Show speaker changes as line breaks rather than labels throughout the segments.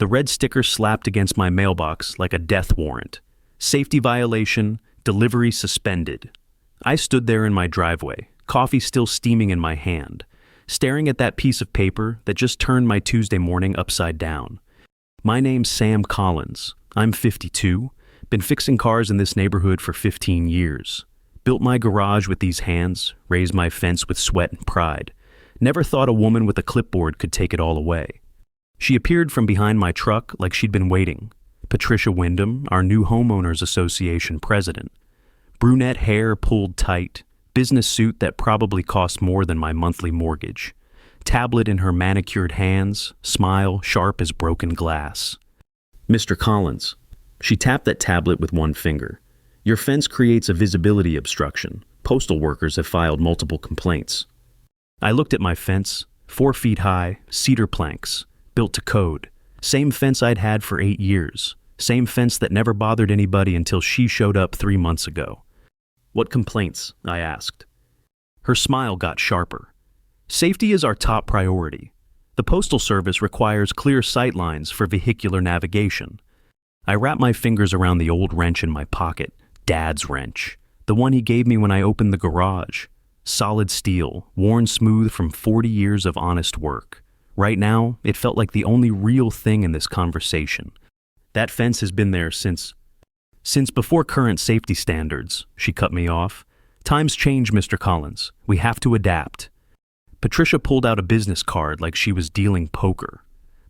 The red sticker slapped against my mailbox like a death warrant. Safety violation, delivery suspended. I stood there in my driveway, coffee still steaming in my hand, staring at that piece of paper that just turned my Tuesday morning upside down. My name's Sam Collins. I'm 52, been fixing cars in this neighborhood for 15 years. Built my garage with these hands, raised my fence with sweat and pride. Never thought a woman with a clipboard could take it all away. She appeared from behind my truck like she'd been waiting. Patricia Wyndham, our new Homeowners Association president. Brunette hair pulled tight, business suit that probably cost more than my monthly mortgage. Tablet in her manicured hands, smile sharp as broken glass. Mr. Collins. She tapped that tablet with one finger. Your fence creates a visibility obstruction. Postal workers have filed multiple complaints. I looked at my fence, 4 feet high, cedar planks, built to code. Same fence I'd had for 8 years. Same fence that never bothered anybody until she showed up 3 months ago. What complaints? I asked. Her smile got sharper. Safety is our top priority. The Postal Service requires clear sight lines for vehicular navigation. I wrapped my fingers around the old wrench in my pocket, Dad's wrench, the one he gave me when I opened the garage. Solid steel, worn smooth from 40 years of honest work. Right now, it felt like the only real thing in this conversation. That fence has been there since before current safety standards, she cut me off. Times change, Mr. Collins. We have to adapt. Patricia pulled out a business card like she was dealing poker.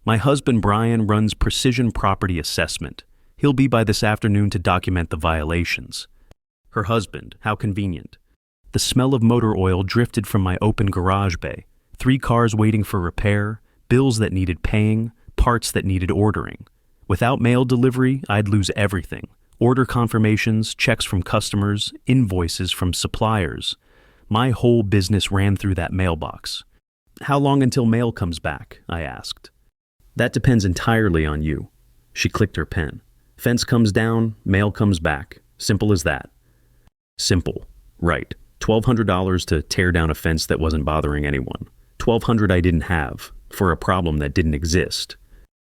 My husband Brian runs Precision Property Assessment. He'll be by this afternoon to document the violations. Her husband, how convenient. The smell of motor oil drifted from my open garage bay. 3 cars waiting for repair, bills that needed paying, parts that needed ordering. Without mail delivery, I'd lose everything. Order confirmations, checks from customers, invoices from suppliers. My whole business ran through that mailbox. How long until mail comes back? I asked. That depends entirely on you. She clicked her pen. Fence comes down, mail comes back. Simple as that. Simple. Right. $1,200 to tear down a fence that wasn't bothering anyone. $1,200 I didn't have, for a problem that didn't exist.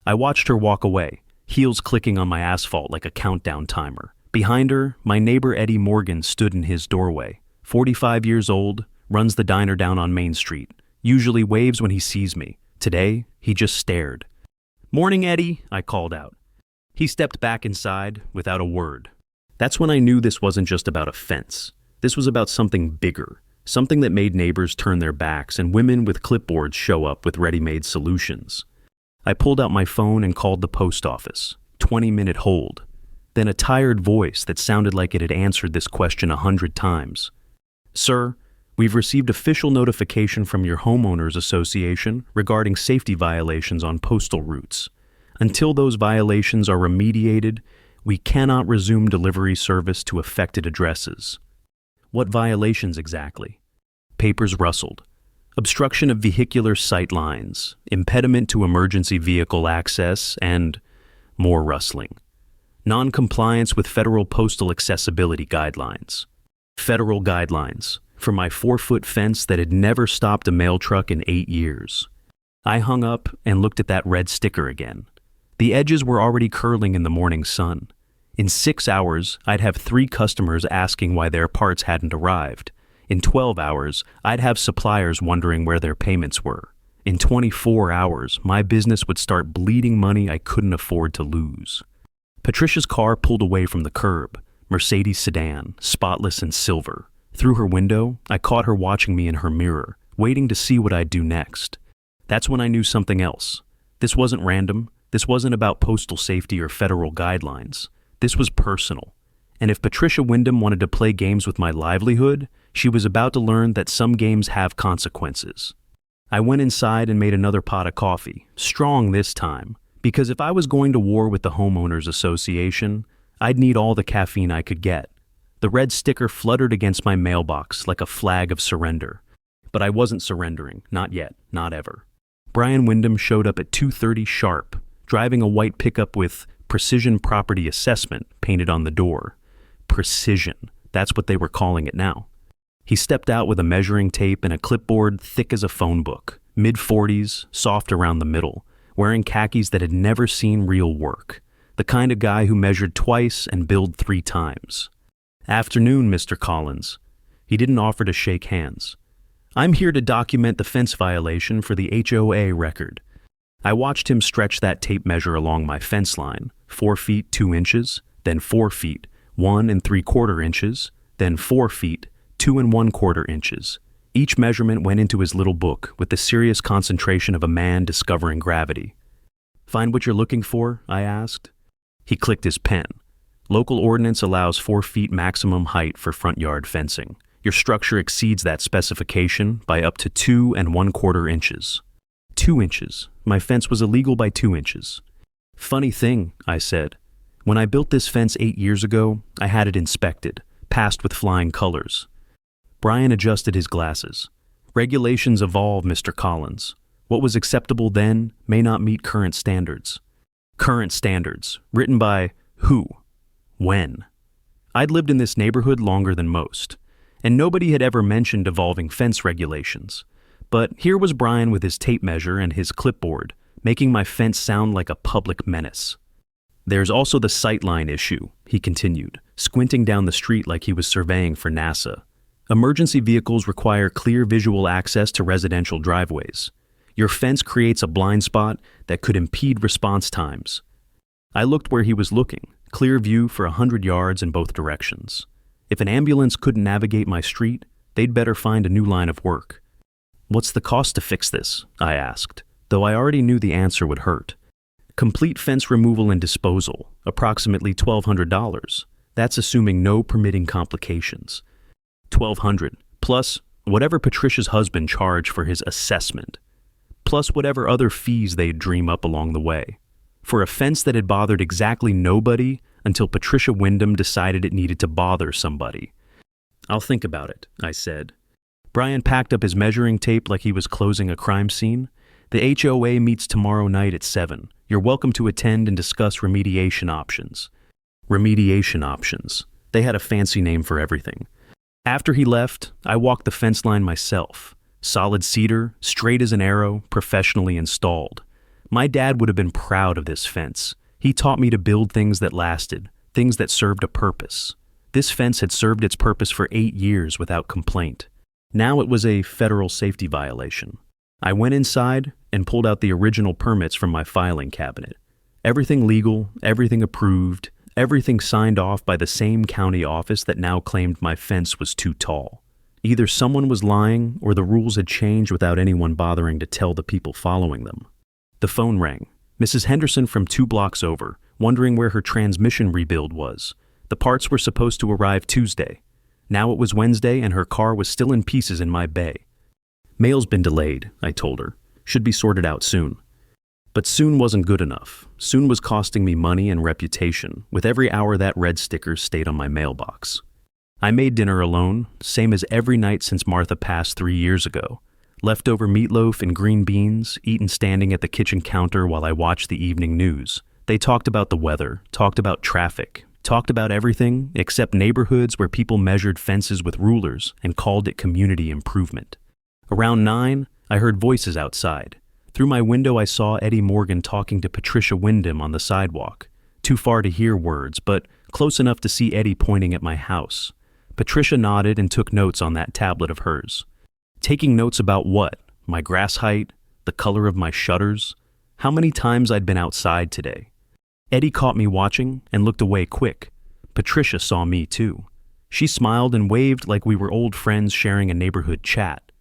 I watched her walk away, heels clicking on my asphalt like a countdown timer. Behind her, my neighbor Eddie Morgan stood in his doorway. 45 years old, runs the diner down on Main Street. Usually waves when he sees me. Today, he just stared. "Morning, Eddie," I called out. He stepped back inside without a word. That's when I knew this wasn't just about a fence. This was about something bigger, something that made neighbors turn their backs and women with clipboards show up with ready-made solutions. I pulled out my phone and called the post office. 20-minute hold. Then a tired voice that sounded like it had answered this question 100 times. "Sir, we've received official notification from your Homeowners Association regarding safety violations on postal routes. Until those violations are remediated, we cannot resume delivery service to affected addresses." What violations exactly? Papers rustled. Obstruction of vehicular sight lines, impediment to emergency vehicle access, and more rustling. Non-compliance with federal postal accessibility guidelines. Federal guidelines for my 4-foot fence that had never stopped a mail truck in 8 years. I hung up and looked at that red sticker again. The edges were already curling in the morning sun. In 6 hours, I'd have 3 customers asking why their parts hadn't arrived. In 12 hours, I'd have suppliers wondering where their payments were. In 24 hours, my business would start bleeding money I couldn't afford to lose. Patricia's car pulled away from the curb, Mercedes sedan, spotless and silver. Through her window, I caught her watching me in her mirror, waiting to see what I'd do next. That's when I knew something else. This wasn't random. This wasn't about postal safety or federal guidelines. This was personal. And if Patricia Wyndham wanted to play games with my livelihood, she was about to learn that some games have consequences. I went inside and made another pot of coffee, strong this time, because if I was going to war with the Homeowners Association, I'd need all the caffeine I could get. The red sticker fluttered against my mailbox like a flag of surrender. But I wasn't surrendering, not yet, not ever. Brian Wyndham showed up at 2:30 sharp, driving a white pickup with Precision Property Assessment painted on the door. Precision, that's what they were calling it now. He stepped out with a measuring tape and a clipboard thick as a phone book, mid-40s, soft around the middle, wearing khakis that had never seen real work, the kind of guy who measured twice and billed 3 times. "Afternoon, Mr. Collins." He didn't offer to shake hands. "I'm here to document the fence violation for the HOA record." I watched him stretch that tape measure along my fence line, 4 feet 2 inches, then 4 feet 1 3/4 inches, then 4 feet 2 1/4 inches. Each measurement went into his little book with the serious concentration of a man discovering gravity. "Find what you're looking for?" I asked. He clicked his pen. "Local ordinance allows 4 feet maximum height for front yard fencing. Your structure exceeds that specification by up to 2 1/4 inches. 2 inches. My fence was illegal by 2 inches. "Funny thing," I said. "When I built this fence 8 years ago, I had it inspected, passed with flying colors." Brian adjusted his glasses. "Regulations evolve, Mr. Collins. What was acceptable then may not meet current standards." Current standards, written by who? When? I'd lived in this neighborhood longer than most, and nobody had ever mentioned evolving fence regulations. But here was Brian with his tape measure and his clipboard, making my fence sound like a public menace. "There's also the sightline issue," he continued, squinting down the street like he was surveying for NASA. "Emergency vehicles require clear visual access to residential driveways. Your fence creates a blind spot that could impede response times." I looked where he was looking, clear view for 100 yards in both directions. If an ambulance couldn't navigate my street, they'd better find a new line of work. "What's the cost to fix this?" I asked, though I already knew the answer would hurt. "Complete fence removal and disposal, approximately $1,200. That's assuming no permitting complications." $1,200, plus whatever Patricia's husband charged for his assessment, plus whatever other fees they'd dream up along the way, for a fence that had bothered exactly nobody until Patricia Wyndham decided it needed to bother somebody. "I'll think about it," I said. Brian packed up his measuring tape like he was closing a crime scene. "The HOA meets tomorrow night at 7. You're welcome to attend and discuss remediation options." Remediation options. They had a fancy name for everything. After he left, I walked the fence line myself. Solid cedar, straight as an arrow, professionally installed. My dad would have been proud of this fence. He taught me to build things that lasted, things that served a purpose. This fence had served its purpose for 8 years without complaint. Now it was a federal safety violation. I went inside and pulled out the original permits from my filing cabinet. Everything legal, everything approved, everything signed off by the same county office that now claimed my fence was too tall. Either someone was lying or the rules had changed without anyone bothering to tell the people following them. The phone rang. Mrs. Henderson from 2 blocks over, wondering where her transmission rebuild was. The parts were supposed to arrive Tuesday. Now it was Wednesday and her car was still in pieces in my bay. "Mail's been delayed," I told her. "Should be sorted out soon." But soon wasn't good enough. Soon was costing me money and reputation, with every hour that red sticker stayed on my mailbox. I made dinner alone, same as every night since Martha passed 3 years ago. Leftover meatloaf and green beans, eaten standing at the kitchen counter while I watched the evening news. They talked about the weather, talked about traffic, talked about everything except neighborhoods where people measured fences with rulers and called it community improvement. Around 9, I heard voices outside. Through my window I saw Eddie Morgan talking to Patricia Wyndham on the sidewalk. Too far to hear words, but close enough to see Eddie pointing at my house. Patricia nodded and took notes on that tablet of hers. Taking notes about what? My grass height? The color of my shutters? How many times I'd been outside today? Eddie caught me watching and looked away quick. Patricia saw me too. She smiled and waved like we were old friends sharing a neighborhood chat.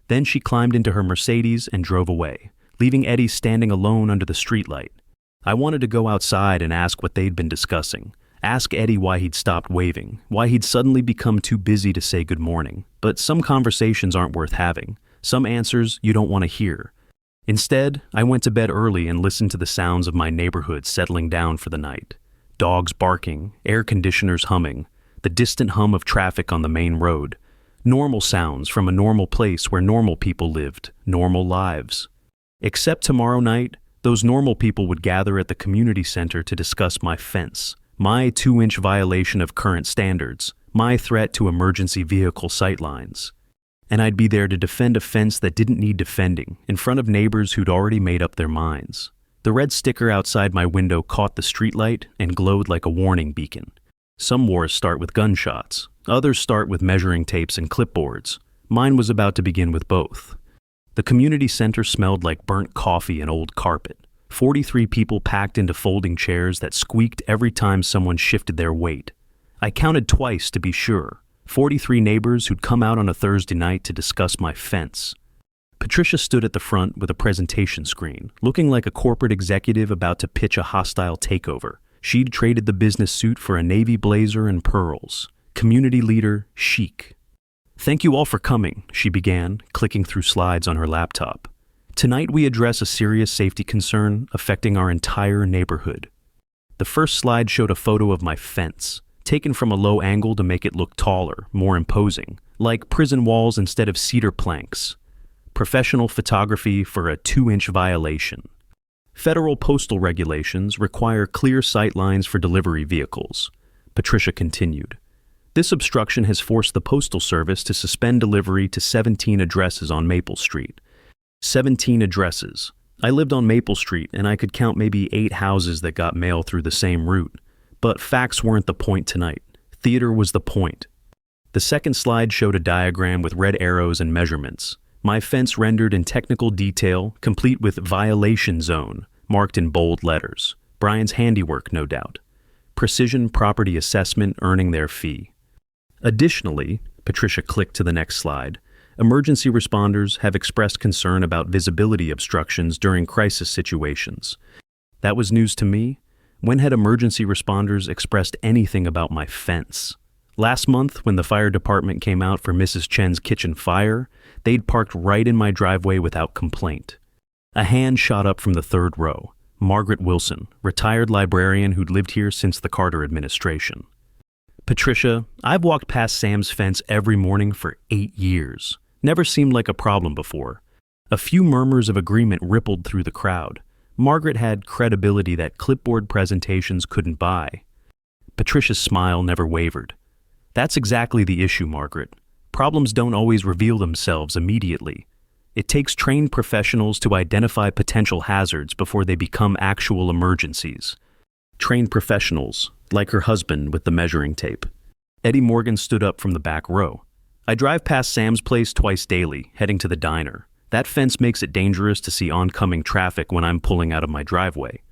Then she climbed into her Mercedes and drove away, leaving Eddie standing alone under the streetlight. I wanted to go outside and ask what they'd been discussing. Ask Eddie why he'd stopped waving, why he'd suddenly become too busy to say good morning. But some conversations aren't worth having. Some answers you don't want to hear. Instead, I went to bed early and listened to the sounds of my neighborhood settling down for the night. Dogs barking, air conditioners humming, the distant hum of traffic on the main road. Normal sounds from a normal place where normal people lived, normal lives. Except tomorrow night, those normal people would gather at the community center to discuss my fence, my 2-inch violation of current standards, my threat to emergency vehicle sightlines. And I'd be there to defend a fence that didn't need defending, in front of neighbors who'd already made up their minds. The red sticker outside my window caught the streetlight and glowed like a warning beacon. Some wars start with gunshots. Others start with measuring tapes and clipboards. Mine was about to begin with both. The community center smelled like burnt coffee and old carpet. 43 people packed into folding chairs that squeaked every time someone shifted their weight. I counted twice to be sure. 43 neighbors who'd come out on a Thursday night to discuss my fence. Patricia stood at the front with a presentation screen, looking like a corporate executive about to pitch a hostile takeover. She'd traded the business suit for a navy blazer and pearls. Community leader, chic. "Thank you all for coming," she began, clicking through slides on her laptop. "Tonight we address a serious safety concern affecting our entire neighborhood." The first slide showed a photo of my fence, taken from a low angle to make it look taller, more imposing, like prison walls instead of cedar planks. Professional photography for a 2-inch violation. Federal postal regulations require clear sight lines for delivery vehicles. Patricia continued. This obstruction has forced the Postal Service to suspend delivery to 17 addresses on Maple Street. 17 addresses. I lived on Maple Street and I could count maybe 8 houses that got mail through the same route. But facts weren't the point tonight. Theater was the point. The second slide showed a diagram with red arrows and measurements. My fence rendered in technical detail, complete with violation zone, marked in bold letters. Brian's handiwork, no doubt. Precision property assessment earning their fee. Additionally, Patricia clicked to the next slide, emergency responders have expressed concern about visibility obstructions during crisis situations. That was news to me. When had emergency responders expressed anything about my fence? Last month, when the fire department came out for Mrs. Chen's kitchen fire, they'd parked right in my driveway without complaint. A hand shot up from the third row. Margaret Wilson, retired librarian who'd lived here since the Carter administration. "Patricia, I've walked past Sam's fence every morning for 8 years. Never seemed like a problem before." A few murmurs of agreement rippled through the crowd. Margaret had credibility that clipboard presentations couldn't buy. Patricia's smile never wavered. "That's exactly the issue, Margaret. Problems don't always reveal themselves immediately. It takes trained professionals to identify potential hazards before they become actual emergencies." Trained professionals, like her husband with the measuring tape. Eddie Morgan stood up from the back row. "I drive past Sam's place twice daily, heading to the diner. That fence makes it dangerous to see oncoming traffic when I'm pulling out of my driveway."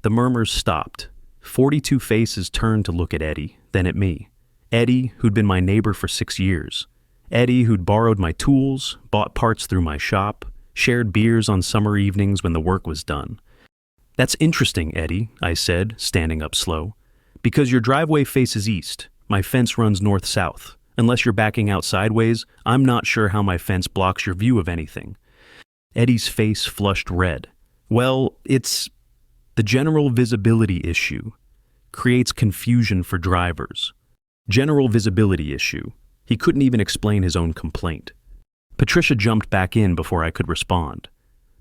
The murmurs stopped. 42 faces turned to look at Eddie, then at me. Eddie, who'd been my neighbor for 6 years. Eddie, who'd borrowed my tools, bought parts through my shop, shared beers on summer evenings when the work was done. "That's interesting, Eddie," I said, standing up slow. "Because your driveway faces east. My fence runs north-south. Unless you're backing out sideways, I'm not sure how my fence blocks your view of anything." Eddie's face flushed red. "Well, it's the general visibility issue. Creates confusion for drivers. General visibility issue." He couldn't even explain his own complaint. Patricia jumped back in before I could respond.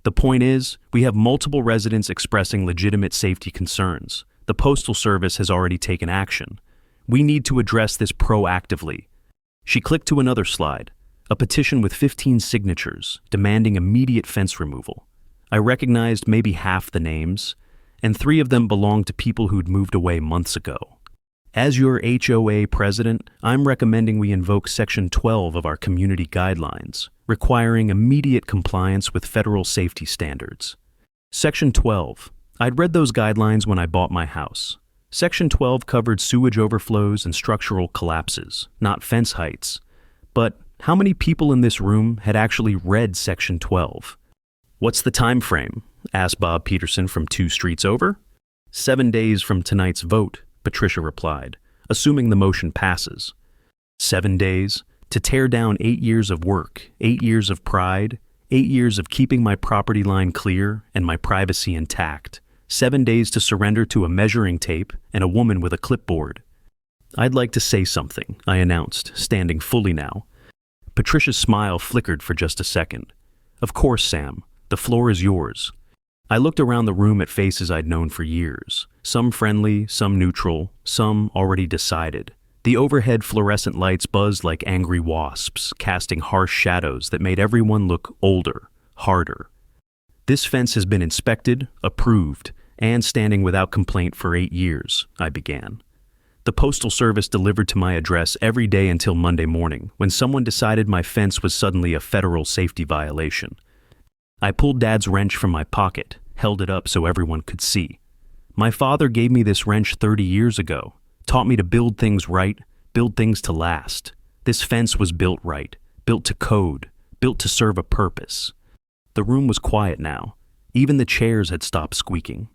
"The point is, we have multiple residents expressing legitimate safety concerns. The Postal Service has already taken action. We need to address this proactively." She clicked to another slide, a petition with 15 signatures demanding immediate fence removal. I recognized maybe half the names, and 3 of them belonged to people who'd moved away months ago. As your HOA president, I'm recommending we invoke Section 12 of our community guidelines, requiring immediate compliance with federal safety standards. Section 12. I'd read those guidelines when I bought my house. Section 12 covered sewage overflows and structural collapses, not fence heights. But how many people in this room had actually read Section 12? "What's the time frame?" asked Bob Peterson from 2 streets over. 7 days from tonight's vote, Patricia replied, assuming the motion passes. 7 days to tear down 8 years of work, 8 years of pride, 8 years of keeping my property line clear and my privacy intact. 7 days to surrender to a measuring tape and a woman with a clipboard. "I'd like to say something," I announced, standing fully now. Patricia's smile flickered for just a second. "Of course, Sam. The floor is yours." I looked around the room at faces I'd known for years, some friendly, some neutral, some already decided. The overhead fluorescent lights buzzed like angry wasps, casting harsh shadows that made everyone look older, harder. This fence has been inspected, approved, and standing without complaint for 8 years, I began. The Postal Service delivered to my address every day until Monday morning, when someone decided my fence was suddenly a federal safety violation. I pulled Dad's wrench from my pocket, held it up so everyone could see. My father gave me this wrench 30 years ago, taught me to build things right, build things to last. This fence was built right, built to code, built to serve a purpose. The room was quiet now. Even the chairs had stopped squeaking.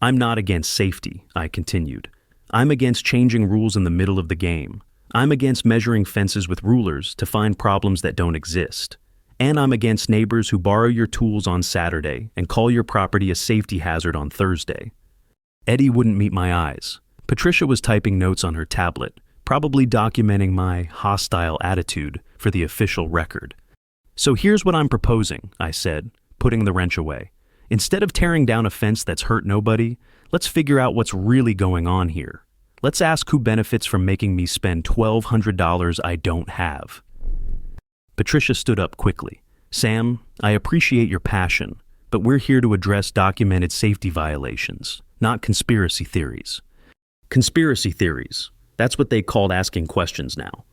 I'm not against safety, I continued. I'm against changing rules in the middle of the game. I'm against measuring fences with rulers to find problems that don't exist. And I'm against neighbors who borrow your tools on Saturday and call your property a safety hazard on Thursday. Eddie wouldn't meet my eyes. Patricia was typing notes on her tablet, probably documenting my hostile attitude for the official record. So here's what I'm proposing, I said, putting the wrench away. Instead of tearing down a fence that's hurt nobody, let's figure out what's really going on here. Let's ask who benefits from making me spend $1,200 I don't have. Patricia stood up quickly. Sam, I appreciate your passion, but we're here to address documented safety violations, not conspiracy theories. Conspiracy theories. That's what they called asking questions now.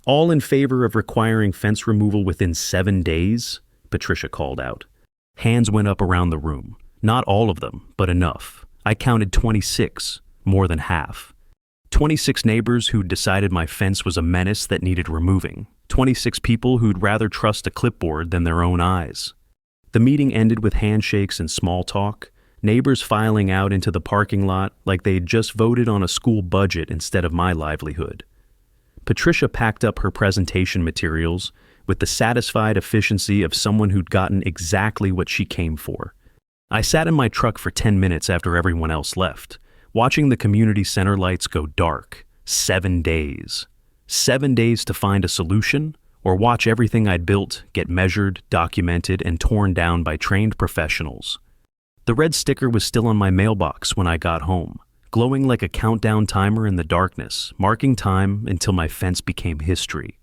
All in favor of requiring fence removal within 7 days? Patricia called out. Hands went up around the room. Not all of them, but enough. I counted 26, more than half. 26 neighbors who'd decided my fence was a menace that needed removing. 26 people who'd rather trust a clipboard than their own eyes. The meeting ended with handshakes and small talk, neighbors filing out into the parking lot like they'd just voted on a school budget instead of my livelihood. Patricia packed up her presentation materials with the satisfied efficiency of someone who'd gotten exactly what she came for. I sat in my truck for 10 minutes after everyone else left, watching the community center lights go dark. 7 days. 7 days to find a solution, or watch everything I'd built get measured, documented, and torn down by trained professionals. The red sticker was still on my mailbox when I got home, glowing like a countdown timer in the darkness, marking time until my fence became history.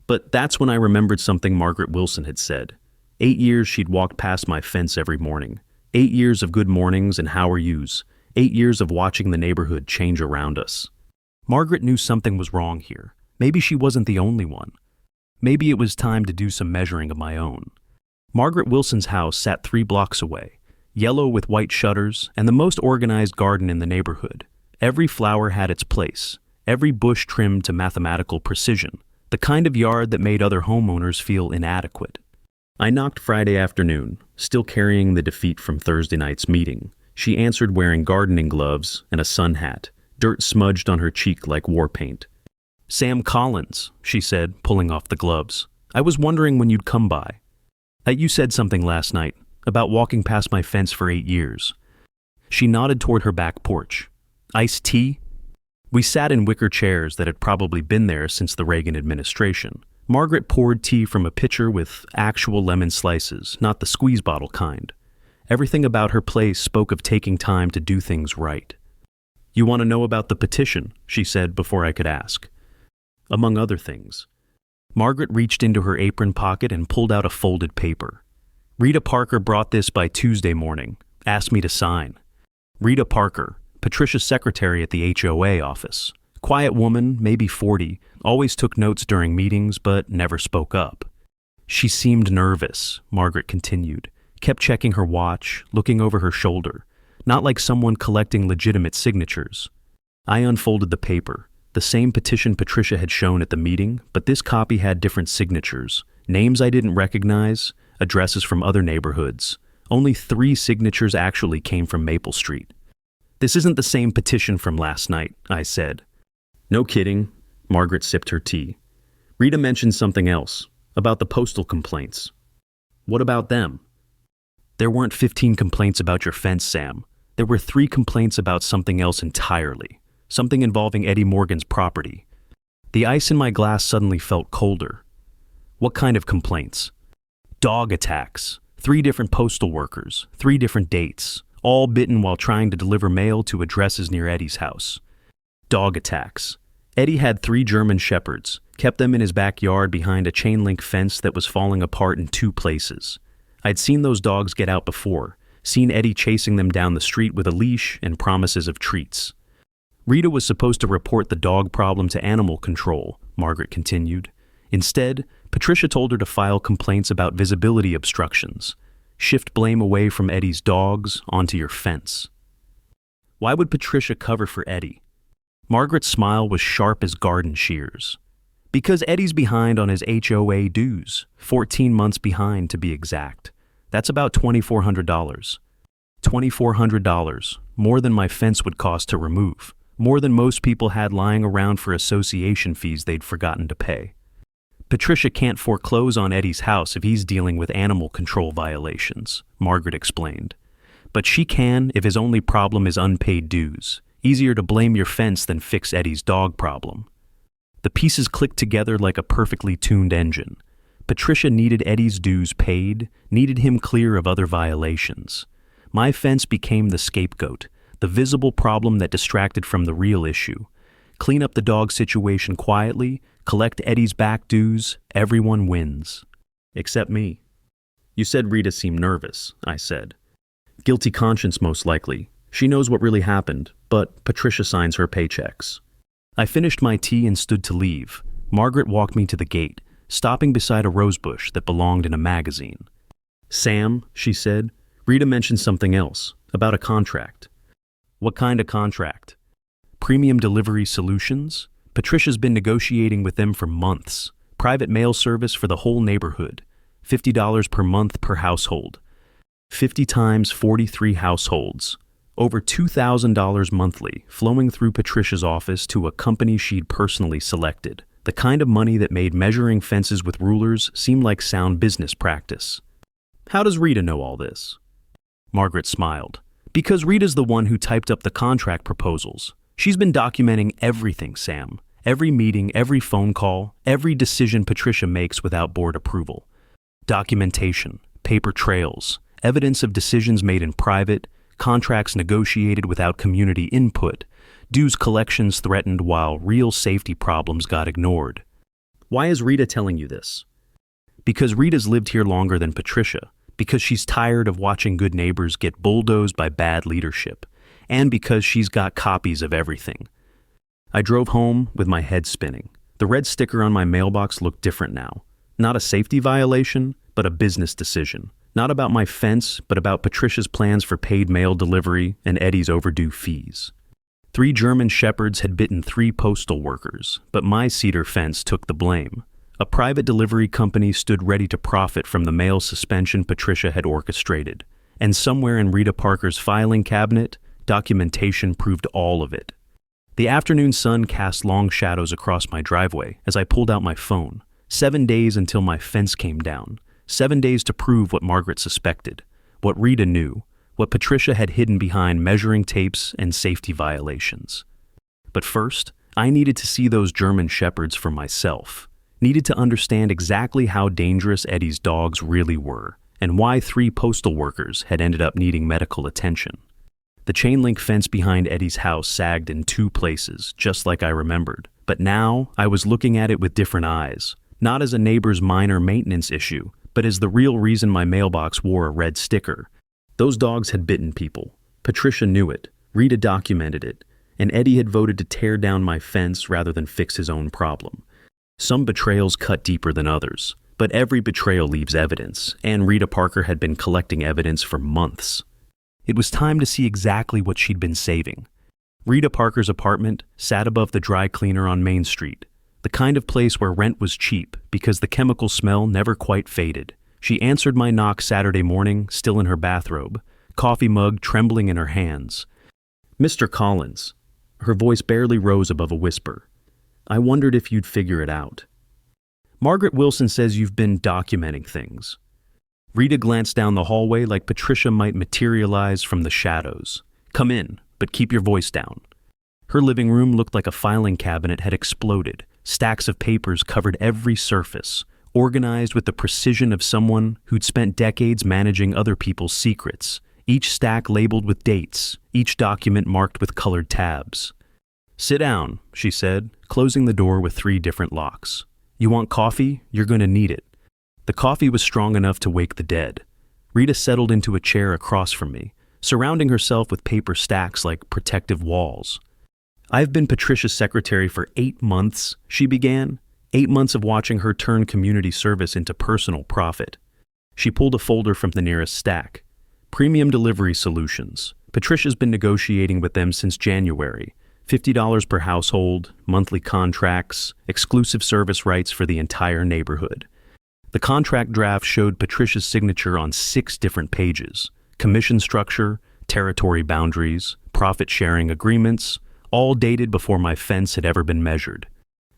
But that's when I remembered something Margaret Wilson had said. 8 years she'd walked past my fence every morning. 8 years of good mornings and how are yous. 8 years of watching the neighborhood change around us. Margaret knew something was wrong here. Maybe she wasn't the only one. Maybe it was time to do some measuring of my own. Margaret Wilson's house sat 3 blocks away, yellow with white shutters and the most organized garden in the neighborhood. Every flower had its place, every bush trimmed to mathematical precision, the kind of yard that made other homeowners feel inadequate. I knocked Friday afternoon, still carrying the defeat from Thursday night's meeting. She answered wearing gardening gloves and a sun hat, dirt smudged on her cheek like war paint. Sam Collins, she said, pulling off the gloves. I was wondering when you'd come by. You said something last night about walking past my fence for 8 years. She nodded toward her back porch. Iced tea? We sat in wicker chairs that had probably been there since the Reagan administration. Margaret poured tea from a pitcher with actual lemon slices, not the squeeze bottle kind. Everything about her place spoke of taking time to do things right. You want to know about the petition, she said before I could ask. Among other things. Margaret reached into her apron pocket and pulled out a folded paper. Rita Parker brought this by Tuesday morning, asked me to sign. Rita Parker, Patricia's secretary at the HOA office. Quiet woman, maybe 40, always took notes during meetings but never spoke up. She seemed nervous, Margaret continued, kept checking her watch, looking over her shoulder, not like someone collecting legitimate signatures. I unfolded the paper, the same petition Patricia had shown at the meeting, but this copy had different signatures, names I didn't recognize, addresses from other neighborhoods. Only 3 signatures actually came from Maple Street. This isn't the same petition from last night, I said. No kidding, Margaret sipped her tea. Rita mentioned something else, about the postal complaints. What about them? There weren't 15 complaints about your fence, Sam. There were 3 complaints about something else entirely, something involving Eddie Morgan's property. The ice in my glass suddenly felt colder. What kind of complaints? Dog attacks. 3 different postal workers, 3 different dates, all bitten while trying to deliver mail to addresses near Eddie's house. Dog attacks. Eddie had 3 German shepherds, kept them in his backyard behind a chain-link fence that was falling apart in 2 places. I'd seen those dogs get out before, seen Eddie chasing them down the street with a leash and promises of treats. Rita was supposed to report the dog problem to animal control, Margaret continued. Instead, Patricia told her to file complaints about visibility obstructions. Shift blame away from Eddie's dogs onto your fence. Why would Patricia cover for Eddie? Margaret's smile was sharp as garden shears. Because Eddie's behind on his HOA dues, 14 months behind to be exact. That's about $2,400. $2,400, more than my fence would cost to remove, more than most people had lying around for association fees they'd forgotten to pay. Patricia can't foreclose on Eddie's house if he's dealing with animal control violations, Margaret explained. But she can if his only problem is unpaid dues. Easier to blame your fence than fix Eddie's dog problem. The pieces clicked together like a perfectly tuned engine. Patricia needed Eddie's dues paid, needed him clear of other violations. My fence became the scapegoat, the visible problem that distracted from the real issue. Clean up the dog situation quietly, collect Eddie's back dues, everyone wins. Except me. You said Rita seemed nervous, I said. Guilty conscience most likely. She knows what really happened, but Patricia signs her paychecks. I finished my tea and stood to leave. Margaret walked me to the gate, stopping beside a rosebush that belonged in a magazine. Sam, she said, Rita mentioned something else, about a contract. What kind of contract? Premium Delivery Solutions? Patricia's been negotiating with them for months. Private mail service for the whole neighborhood. $50 per month per household. 50 times 43 households. Over $2,000 monthly, flowing through Patricia's office to a company she'd personally selected. The kind of money that made measuring fences with rulers seem like sound business practice. How does Rita know all this? Margaret smiled. Because Rita's the one who typed up the contract proposals. She's been documenting everything, Sam. Every meeting, every phone call, every decision Patricia makes without board approval. Documentation, paper trails, evidence of decisions made in private, contracts negotiated without community input, dues collections threatened while real safety problems got ignored. Why is Rita telling you this? Because Rita's lived here longer than Patricia, because she's tired of watching good neighbors get bulldozed by bad leadership, and because she's got copies of everything. I drove home with my head spinning. The red sticker on my mailbox looked different now. Not a safety violation, but a business decision. Not about my fence, but about Patricia's plans for paid mail delivery and Eddie's overdue fees. 3 German shepherds had bitten 3 postal workers, but my cedar fence took the blame. A private delivery company stood ready to profit from the mail suspension Patricia had orchestrated. And somewhere in Rita Parker's filing cabinet, documentation proved all of it. The afternoon sun cast long shadows across my driveway as I pulled out my phone. 7 days until my fence came down. 7 days to prove what Margaret suspected, what Rita knew, what Patricia had hidden behind measuring tapes and safety violations. But first, I needed to see those German shepherds for myself. Needed to understand exactly how dangerous Eddie's dogs really were, and why 3 postal workers had ended up needing medical attention. The chain-link fence behind Eddie's house sagged in 2 places, just like I remembered. But now, I was looking at it with different eyes, not as a neighbor's minor maintenance issue, but as the real reason my mailbox wore a red sticker. Those dogs had bitten people. Patricia knew it. Rita documented it. And Eddie had voted to tear down my fence rather than fix his own problem. Some betrayals cut deeper than others, but every betrayal leaves evidence, and Rita Parker had been collecting evidence for months. It was time to see exactly what she'd been saving. Rita Parker's apartment sat above the dry cleaner on Main Street, the kind of place where rent was cheap because the chemical smell never quite faded. She answered my knock Saturday morning, still in her bathrobe, coffee mug trembling in her hands. Mr. Collins. Her voice barely rose above a whisper. I wondered if you'd figure it out. Margaret Wilson says you've been documenting things. Rita glanced down the hallway like Patricia might materialize from the shadows. Come in, but keep your voice down. Her living room looked like a filing cabinet had exploded. Stacks of papers covered every surface, organized with the precision of someone who'd spent decades managing other people's secrets, each stack labeled with dates, each document marked with colored tabs. Sit down, she said, closing the door with 3 different locks. You want coffee? You're going to need it. The coffee was strong enough to wake the dead. Rita settled into a chair across from me, surrounding herself with paper stacks like protective walls. "I've been Patricia's secretary for 8 months," she began. 8 months of watching her turn community service into personal profit. She pulled a folder from the nearest stack. "Premium Delivery Solutions. Patricia's been negotiating with them since January. $50 per household, monthly contracts, exclusive service rights for the entire neighborhood." The contract draft showed Patricia's signature on 6 different pages. Commission structure, territory boundaries, profit-sharing agreements, all dated before my fence had ever been measured.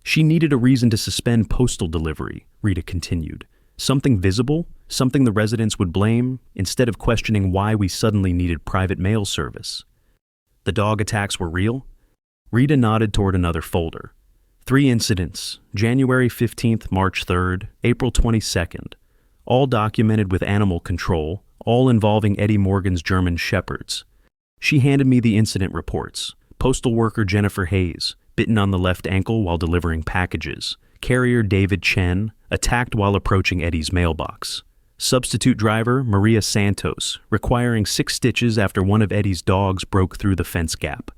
"She needed a reason to suspend postal delivery," Rita continued. "Something visible, something the residents would blame, instead of questioning why we suddenly needed private mail service." "The dog attacks were real?" Rita nodded toward another folder. 3 incidents, January 15th, March 3rd, April 22nd, all documented with animal control, all involving Eddie Morgan's German Shepherds. She handed me the incident reports. Postal worker Jennifer Hayes, bitten on the left ankle while delivering packages. Carrier David Chen, attacked while approaching Eddie's mailbox. Substitute driver Maria Santos, requiring 6 stitches after one of Eddie's dogs broke through the fence gap.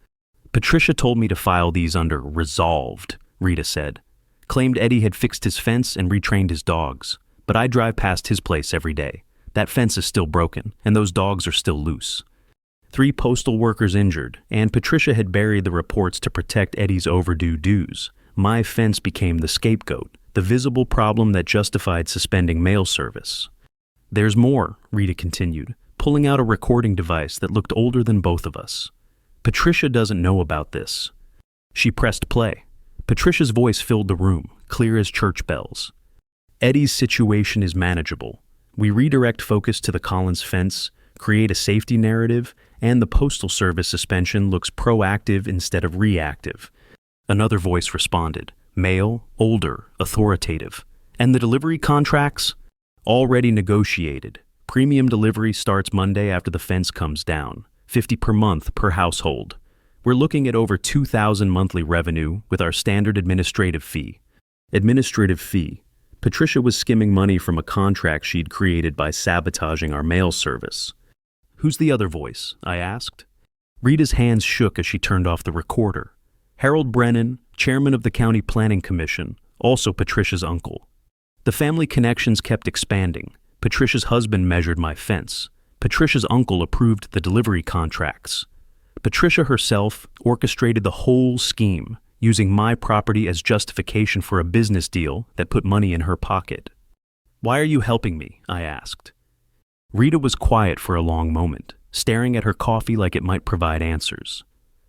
"Patricia told me to file these under resolved," Rita said. "Claimed Eddie had fixed his fence and retrained his dogs. But I drive past his place every day. That fence is still broken, and those dogs are still loose." 3 postal workers injured, and Patricia had buried the reports to protect Eddie's overdue dues. My fence became the scapegoat, the visible problem that justified suspending mail service. "There's more," Rita continued, pulling out a recording device that looked older than both of us. "Patricia doesn't know about this." She pressed play. Patricia's voice filled the room, clear as church bells. "Eddie's situation is manageable. We redirect focus to the Collins fence, create a safety narrative, and the Postal Service suspension looks proactive instead of reactive." Another voice responded, male, older, authoritative. "And the delivery contracts?" "Already negotiated. Premium delivery starts Monday after the fence comes down. $50 per month per household. We're looking at over $2,000 monthly revenue with our standard administrative fee." Administrative fee. Patricia was skimming money from a contract she'd created by sabotaging our mail service. "Who's the other voice?" I asked. Rita's hands shook as she turned off the recorder. "Harold Brennan, chairman of the County Planning Commission, also Patricia's uncle." The family connections kept expanding. Patricia's husband measured my fence. Patricia's uncle approved the delivery contracts. Patricia herself orchestrated the whole scheme, using my property as justification for a business deal that put money in her pocket. "Why are you helping me?" I asked. Rita was quiet for a long moment, staring at her coffee like it might provide answers.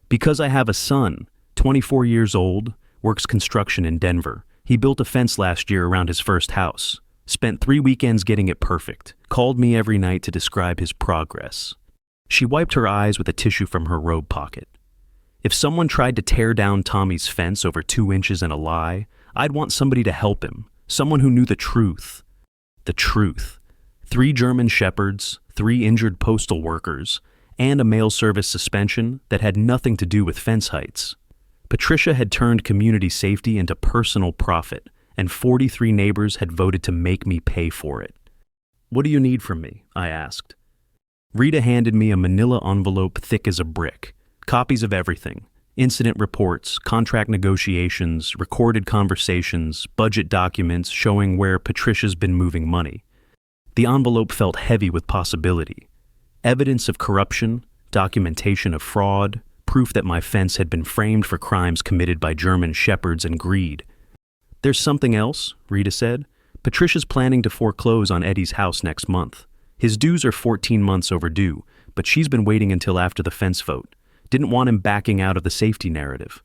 "Because I have a son, 24 years old, works construction in Denver. He built a fence last year around his first house. Spent 3 weekends getting it perfect. Called me every night to describe his progress." She wiped her eyes with a tissue from her robe pocket. "If someone tried to tear down Tommy's fence over 2 inches and a lie, I'd want somebody to help him, someone who knew the truth." The truth. 3 German Shepherds, 3 injured postal workers, and a mail service suspension that had nothing to do with fence heights. Patricia had turned community safety into personal profit, and 43 neighbors had voted to make me pay for it. "What do you need from me?" I asked. Rita handed me a manila envelope thick as a brick. Copies of everything. Incident reports, contract negotiations, recorded conversations, budget documents showing where Patricia's been moving money. The envelope felt heavy with possibility. Evidence of corruption, documentation of fraud, proof that my fence had been framed for crimes committed by German shepherds and greed. "There's something else," Rita said. "Patricia's planning to foreclose on Eddie's house next month. His dues are 14 months overdue, but she's been waiting until after the fence vote. Didn't want him backing out of the safety narrative."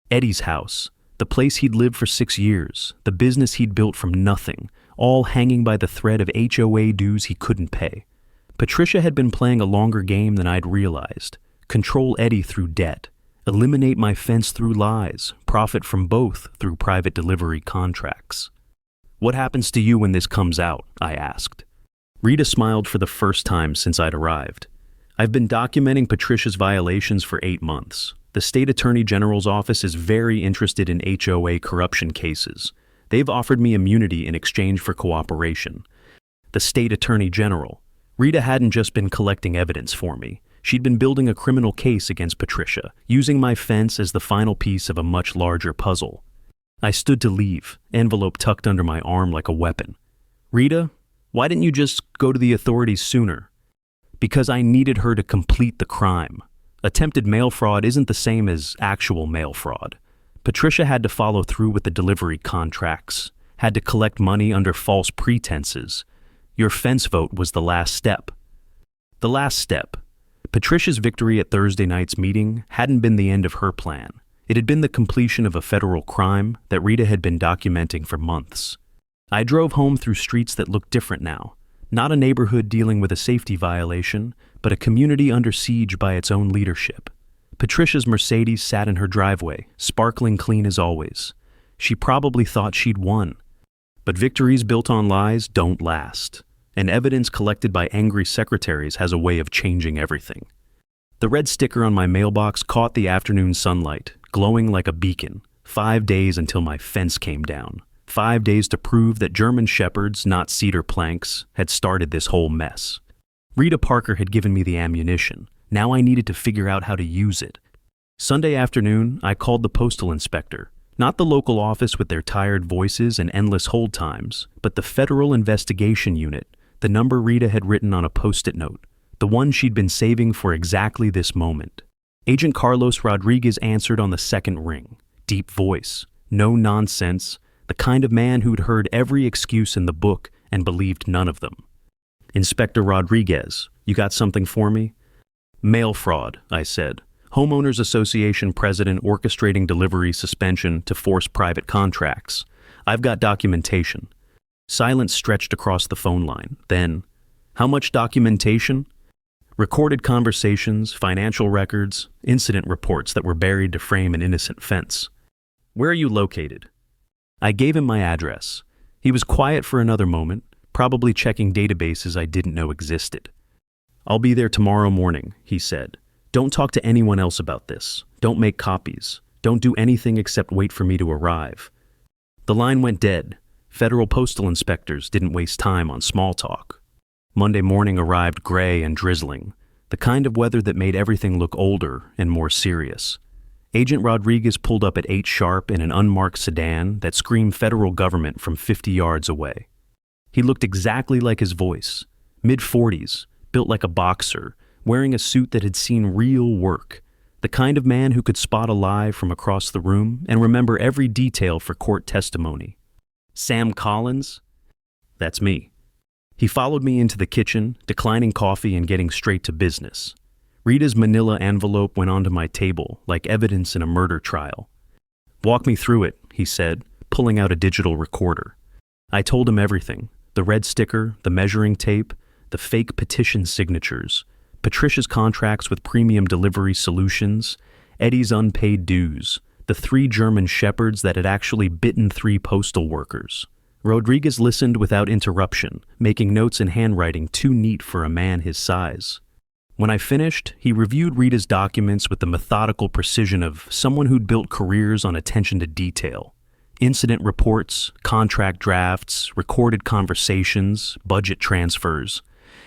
Eddie's house, the place he'd lived for 6 years, the business he'd built from nothing, all hanging by the thread of HOA dues he couldn't pay. Patricia had been playing a longer game than I'd realized. Control Eddie through debt, eliminate my fence through lies, profit from both through private delivery contracts. "What happens to you when this comes out?" I asked. Rita smiled for the first time since I'd arrived. "I've been documenting Patricia's violations for 8 months. The State Attorney General's office is very interested in HOA corruption cases. They've offered me immunity in exchange for cooperation. the state attorney general. Rita hadn't just been collecting evidence for me. She'd been building a criminal case against Patricia, using my fence as the final piece of a much larger puzzle. I stood to leave, envelope tucked under my arm like a weapon. Rita, why didn't you just go to the authorities sooner? Because I needed her to complete the crime. Attempted mail fraud isn't the same as actual mail fraud. Patricia had to follow through with the delivery contracts, had to collect money under false pretenses. Your fence vote was the last step. The last step. Patricia's victory at Thursday night's meeting hadn't been the end of her plan. It had been the completion of a federal crime that Rita had been documenting for months. I drove home through streets that looked different now. Not a neighborhood dealing with a safety violation, but a community under siege by its own leadership. Patricia's Mercedes sat in her driveway, sparkling clean as always. She probably thought she'd won. But victories built on lies don't last, and evidence collected by angry secretaries has a way of changing everything. The red sticker on my mailbox caught the afternoon sunlight, glowing like a beacon. 5 days until my fence came down. 5 days to prove that German shepherds, not cedar planks, had started this whole mess. Rita Parker had given me the ammunition. Now I needed to figure out how to use it. Sunday afternoon, I called the postal inspector. Not the local office with their tired voices and endless hold times, but the Federal Investigation Unit, the number Rita had written on a post-it note, the one she'd been saving for exactly this moment. Agent Carlos Rodriguez answered on the second ring. Deep voice, no nonsense, the kind of man who'd heard every excuse in the book and believed none of them. Inspector Rodriguez, you got something for me? Mail fraud, I said. Homeowners Association president orchestrating delivery suspension to force private contracts. I've got documentation. Silence stretched across the phone line. Then, how much documentation? Recorded conversations, financial records, incident reports that were buried to frame an innocent fence. Where are you located? I gave him my address. He was quiet for another moment, probably checking databases I didn't know existed. I'll be there tomorrow morning, he said. Don't talk to anyone else about this. Don't make copies. Don't do anything except wait for me to arrive. The line went dead. Federal postal inspectors didn't waste time on small talk. Monday morning arrived gray and drizzling, the kind of weather that made everything look older and more serious. Agent Rodriguez pulled up at 8 sharp in an unmarked sedan that screamed federal government from 50 yards away. He looked exactly like his voice, mid-40s, built like a boxer, wearing a suit that had seen real work, the kind of man who could spot a lie from across the room and remember every detail for court testimony. Sam Collins? That's me. He followed me into the kitchen, declining coffee and getting straight to business. Rita's manila envelope went onto my table, like evidence in a murder trial. Walk me through it, he said, pulling out a digital recorder. I told him everything, the red sticker, the measuring tape, the fake petition signatures, Patricia's contracts with Premium Delivery Solutions, Eddie's unpaid dues, the 3 German shepherds that had actually bitten 3 postal workers. Rodriguez listened without interruption, making notes in handwriting too neat for a man his size. When I finished, he reviewed Rita's documents with the methodical precision of someone who'd built careers on attention to detail. Incident reports, contract drafts, recorded conversations, budget transfers.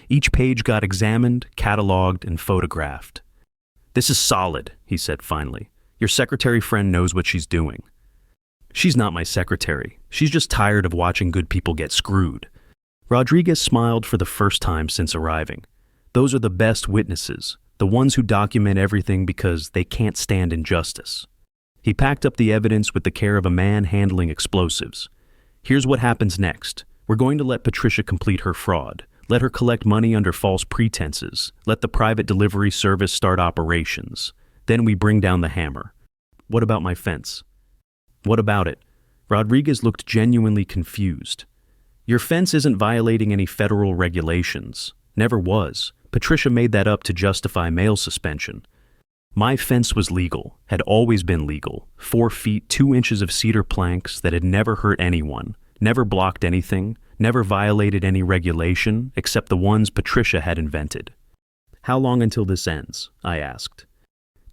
Each page got examined, cataloged, and photographed. This is solid, he said finally. Your secretary friend knows what she's doing. She's not my secretary. She's just tired of watching good people get screwed. Rodriguez smiled for the first time since arriving. Those are the best witnesses, the ones who document everything because they can't stand injustice. He packed up the evidence with the care of a man handling explosives. Here's what happens next. We're going to let Patricia complete her fraud. Let her collect money under false pretenses. Let the private delivery service start operations. Then we bring down the hammer. What about my fence? What about it? Rodriguez looked genuinely confused. Your fence isn't violating any federal regulations. Never was. Patricia made that up to justify mail suspension. My fence was legal, had always been legal. 4 feet, 2 inches of cedar planks that had never hurt anyone, never blocked anything, never violated any regulation except the ones Patricia had invented. How long until this ends? I asked.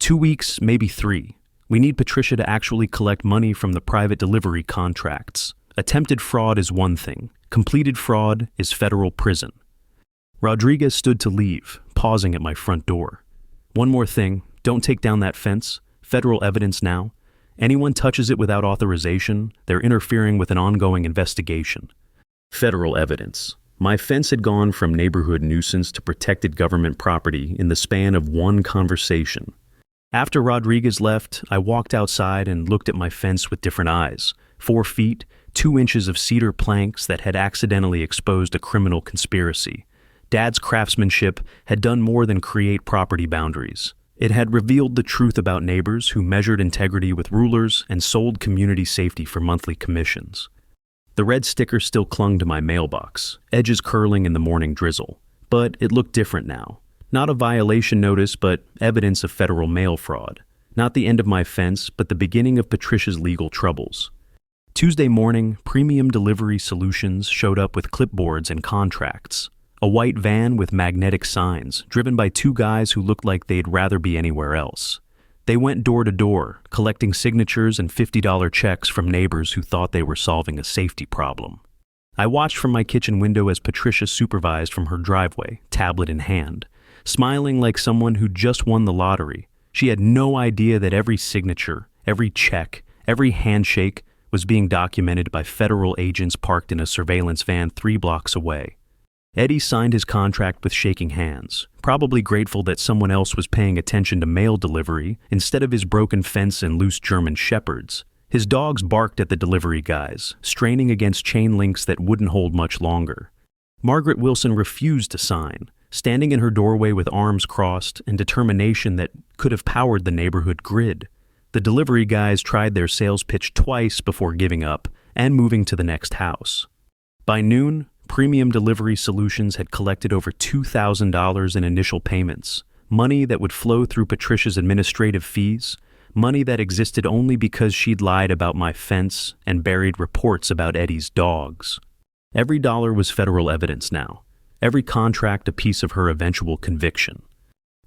2 weeks, maybe 3. We need Patricia to actually collect money from the private delivery contracts. Attempted fraud is one thing. Completed fraud is federal prison. Rodriguez stood to leave, pausing at my front door. One more thing, don't take down that fence. Federal evidence now. Anyone touches it without authorization, they're interfering with an ongoing investigation. Federal evidence. My fence had gone from neighborhood nuisance to protected government property in the span of one conversation. After Rodriguez left, I walked outside and looked at my fence with different eyes. 4 feet, 2 inches of cedar planks that had accidentally exposed a criminal conspiracy. Dad's craftsmanship had done more than create property boundaries. It had revealed the truth about neighbors who measured integrity with rulers and sold community safety for monthly commissions. The red sticker still clung to my mailbox, edges curling in the morning drizzle. But it looked different now. Not a violation notice, but evidence of federal mail fraud. Not the end of my fence, but the beginning of Patricia's legal troubles. Tuesday morning, Premium Delivery Solutions showed up with clipboards and contracts. A white van with magnetic signs, driven by 2 guys who looked like they'd rather be anywhere else. They went door to door, collecting signatures and $50 checks from neighbors who thought they were solving a safety problem. I watched from my kitchen window as Patricia supervised from her driveway, tablet in hand, smiling like someone who just won the lottery. She had no idea that every signature, every check, every handshake was being documented by federal agents parked in a surveillance van 3 blocks away. Eddie signed his contract with shaking hands, probably grateful that someone else was paying attention to mail delivery instead of his broken fence and loose German shepherds. His dogs barked at the delivery guys, straining against chain links that wouldn't hold much longer. Margaret Wilson refused to sign, standing in her doorway with arms crossed and determination that could have powered the neighborhood grid. The delivery guys tried their sales pitch twice before giving up and moving to the next house. By noon, Premium Delivery Solutions had collected over $2,000 in initial payments, money that would flow through Patricia's administrative fees, money that existed only because she'd lied about my fence and buried reports about Eddie's dogs. Every dollar was federal evidence now, every contract a piece of her eventual conviction.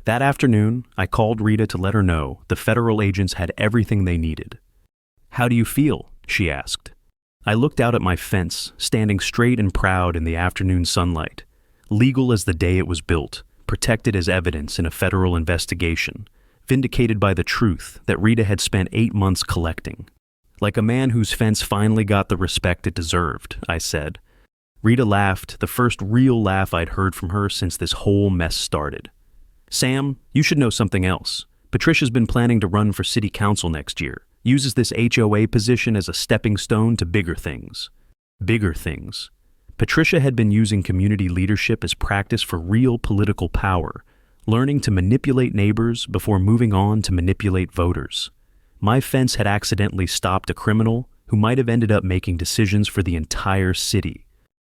That afternoon, I called Rita to let her know the federal agents had everything they needed. "How do you feel?" she asked. I looked out at my fence, standing straight and proud in the afternoon sunlight, legal as the day it was built, protected as evidence in a federal investigation, vindicated by the truth that Rita had spent 8 months collecting. Like a man whose fence finally got the respect it deserved, I said. Rita laughed, the first real laugh I'd heard from her since this whole mess started. "Sam, you should know something else. Patricia's been planning to run for city council next year. Uses this HOA position as a stepping stone to bigger things." Bigger things. Patricia had been using community leadership as practice for real political power, learning to manipulate neighbors before moving on to manipulate voters. My fence had accidentally stopped a criminal who might have ended up making decisions for the entire city.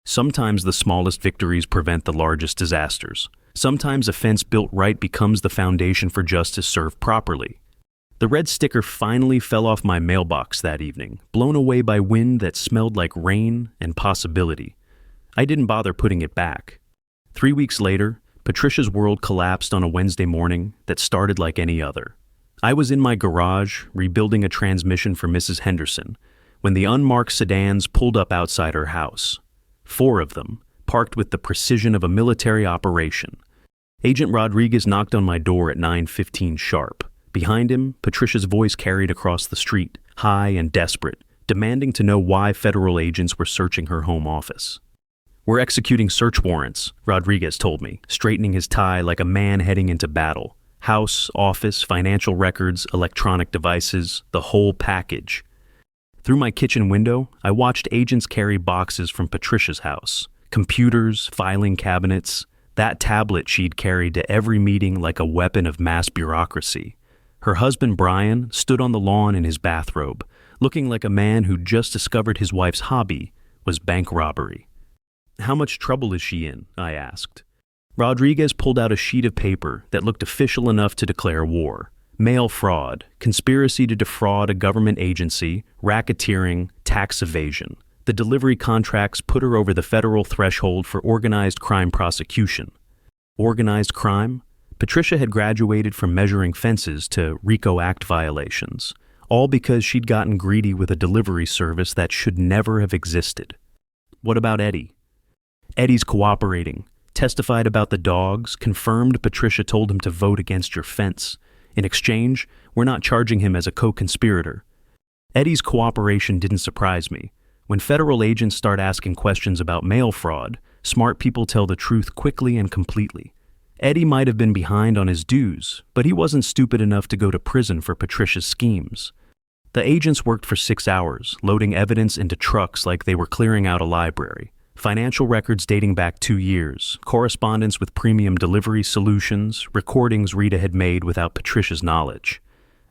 Sometimes the smallest victories prevent the largest disasters. Sometimes a fence built right becomes the foundation for justice served properly. The red sticker finally fell off my mailbox that evening, blown away by wind that smelled like rain and possibility. I didn't bother putting it back. 3 weeks later, Patricia's world collapsed on a Wednesday morning that started like any other. I was in my garage, rebuilding a transmission for Mrs. Henderson, when the unmarked sedans pulled up outside her house. 4 of them, parked with the precision of a military operation. Agent Rodriguez knocked on my door at 9:15 sharp. Behind him, Patricia's voice carried across the street, high and desperate, demanding to know why federal agents were searching her home office. "We're executing search warrants," Rodriguez told me, straightening his tie like a man heading into battle. House, office, financial records, electronic devices, the whole package. Through my kitchen window, I watched agents carry boxes from Patricia's house. Computers, filing cabinets, that tablet she'd carried to every meeting like a weapon of mass bureaucracy. Her husband, Brian, stood on the lawn in his bathrobe, looking like a man who'd just discovered his wife's hobby was bank robbery. "How much trouble is she in?" I asked. Rodriguez pulled out a sheet of paper that looked official enough to declare war. Mail fraud, conspiracy to defraud a government agency, racketeering, tax evasion. The delivery contracts put her over the federal threshold for organized crime prosecution. Organized crime? Patricia had graduated from measuring fences to RICO Act violations. all because she'd gotten greedy with a delivery service that should never have existed. What about Eddie? Eddie's cooperating, testified about the dogs, confirmed Patricia told him to vote against your fence. In exchange, we're not charging him as a co-conspirator. Eddie's cooperation didn't surprise me. When federal agents start asking questions about mail fraud, smart people tell the truth quickly and completely. Eddie might have been behind on his dues, but he wasn't stupid enough to go to prison for Patricia's schemes. The agents worked for 6 hours, loading evidence into trucks like they were clearing out a library. Financial records dating back 2 years, correspondence with premium delivery solutions, recordings Rita had made without Patricia's knowledge.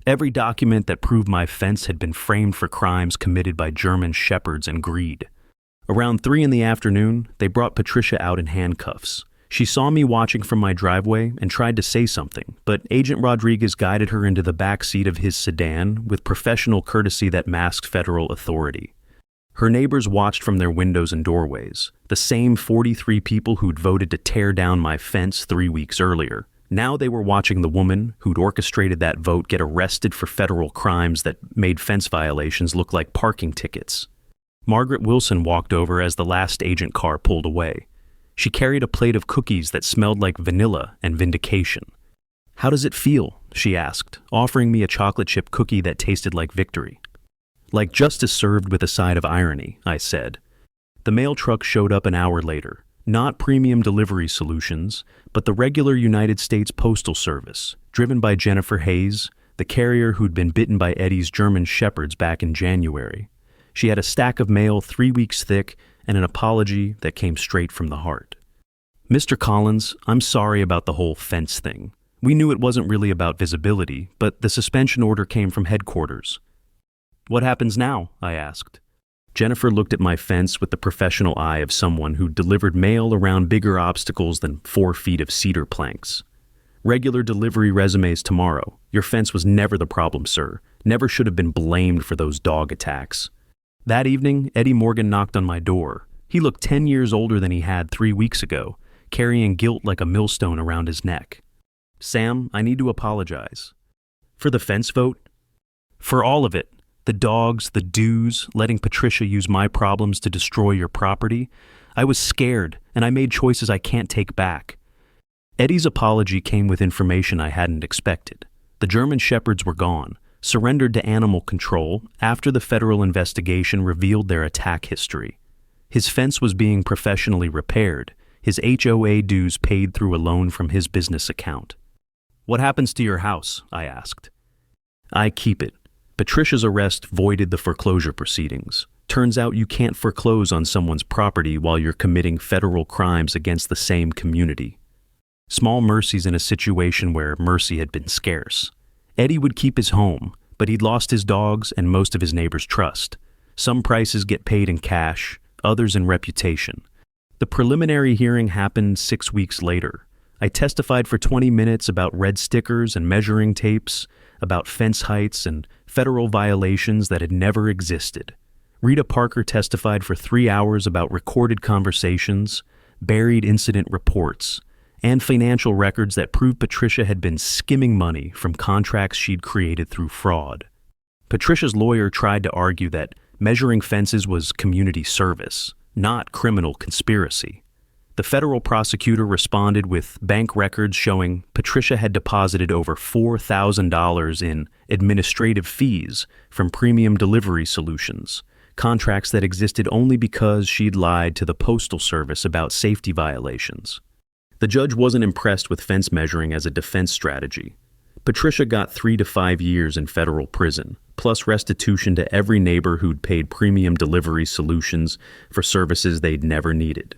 Every document that proved my fence had been framed for crimes committed by German shepherds and greed. Around 3 in the afternoon, they brought Patricia out in handcuffs. She saw me watching from my driveway and tried to say something, but Agent Rodriguez guided her into the back seat of his sedan with professional courtesy that masked federal authority. Her neighbors watched from their windows and doorways, the same 43 people who'd voted to tear down my fence 3 weeks earlier. Now they were watching the woman who'd orchestrated that vote get arrested for federal crimes that made fence violations look like parking tickets. Margaret Wilson walked over as the last agent car pulled away. She carried a plate of cookies that smelled like vanilla and vindication. "How does it feel?" she asked, offering me a chocolate chip cookie that tasted like victory. "Like justice served with a side of irony," I said. The mail truck showed up an hour later. Not premium delivery solutions, but the regular United States Postal Service, driven by Jennifer Hayes, the carrier who'd been bitten by Eddie's German shepherds back in January. She had a stack of mail 3 weeks thick and an apology that came straight from the heart. "Mr. Collins, I'm sorry about the whole fence thing. We knew it wasn't really about visibility, but the suspension order came from headquarters." "What happens now?" I asked. Jennifer looked at my fence with the professional eye of someone who delivered mail around bigger obstacles than 4 feet of cedar planks. "Regular delivery resumes tomorrow. Your fence was never the problem, sir. Never should have been blamed for those dog attacks." That evening, Eddie Morgan knocked on my door. He looked 10 years older than he had 3 weeks ago, carrying guilt like a millstone around his neck. "Sam, I need to apologize." "For the fence vote?" "For all of it. The dogs, the dues, letting Patricia use my problems to destroy your property. I was scared, and I made choices I can't take back." Eddie's apology came with information I hadn't expected. The German shepherds were gone, surrendered to animal control after the federal investigation revealed their attack history. His fence was being professionally repaired, his HOA dues paid through a loan from his business account. "What happens to your house?" I asked. "I keep it. Patricia's arrest voided the foreclosure proceedings. Turns out you can't foreclose on someone's property while you're committing federal crimes against the same community." Small mercies in a situation where mercy had been scarce. Eddie would keep his home, but he'd lost his dogs and most of his neighbors' trust. Some prices get paid in cash, others in reputation. The preliminary hearing happened 6 weeks later. I testified for 20 minutes about red stickers and measuring tapes, about fence heights and federal violations that had never existed. Rita Parker testified for 3 hours about recorded conversations, buried incident reports, and financial records that proved Patricia had been skimming money from contracts she'd created through fraud. Patricia's lawyer tried to argue that measuring fences was community service, not criminal conspiracy. The federal prosecutor responded with bank records showing Patricia had deposited over $4,000 in administrative fees from premium delivery solutions, contracts that existed only because she'd lied to the Postal Service about safety violations. The judge wasn't impressed with fence measuring as a defense strategy. Patricia got 3 to 5 years in federal prison, plus restitution to every neighbor who'd paid premium delivery solutions for services they'd never needed.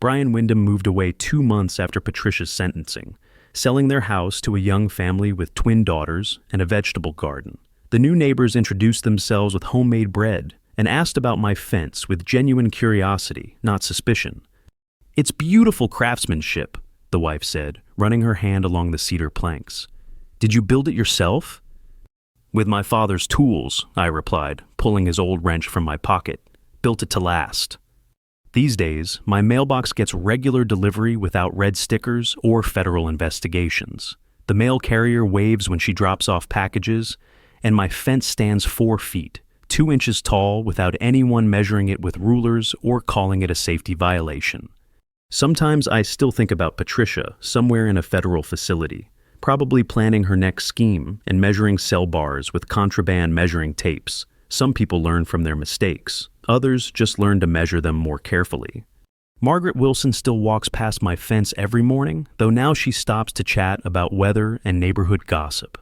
Brian Wyndham moved away 2 months after Patricia's sentencing, selling their house to a young family with twin daughters and a vegetable garden. The new neighbors introduced themselves with homemade bread and asked about my fence with genuine curiosity, not suspicion. "It's beautiful craftsmanship," the wife said, running her hand along the cedar planks. "Did you build it yourself?" "With my father's tools," I replied, pulling his old wrench from my pocket. "Built it to last." These days, my mailbox gets regular delivery without red stickers or federal investigations. The mail carrier waves when she drops off packages, and my fence stands 4 feet, 2 inches tall, without anyone measuring it with rulers or calling it a safety violation. Sometimes I still think about Patricia somewhere in a federal facility, probably planning her next scheme and measuring cell bars with contraband measuring tapes. Some people learn from their mistakes. Others just learn to measure them more carefully. Margaret Wilson still walks past my fence every morning, though now she stops to chat about weather and neighborhood gossip.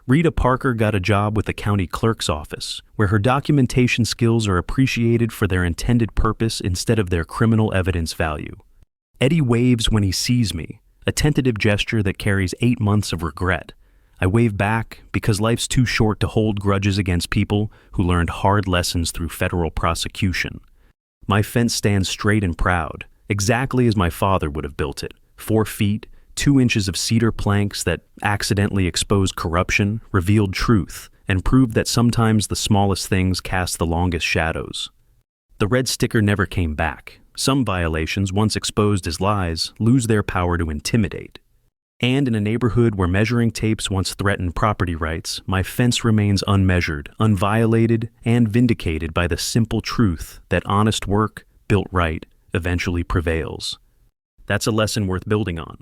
Rita Parker got a job with the county clerk's office, where her documentation skills are appreciated for their intended purpose instead of their criminal evidence value. Eddie waves when he sees me, a tentative gesture that carries 8 months of regret. I wave back because life's too short to hold grudges against people who learned hard lessons through federal prosecution. My fence stands straight and proud, exactly as my father would have built it, 4 feet, 2 inches of cedar planks that accidentally exposed corruption, revealed truth, and proved that sometimes the smallest things cast the longest shadows. The red sticker never came back. Some violations, once exposed as lies, lose their power to intimidate. And in a neighborhood where measuring tapes once threatened property rights, my fence remains unmeasured, unviolated, and vindicated by the simple truth that honest work, built right, eventually prevails. That's a lesson worth building on.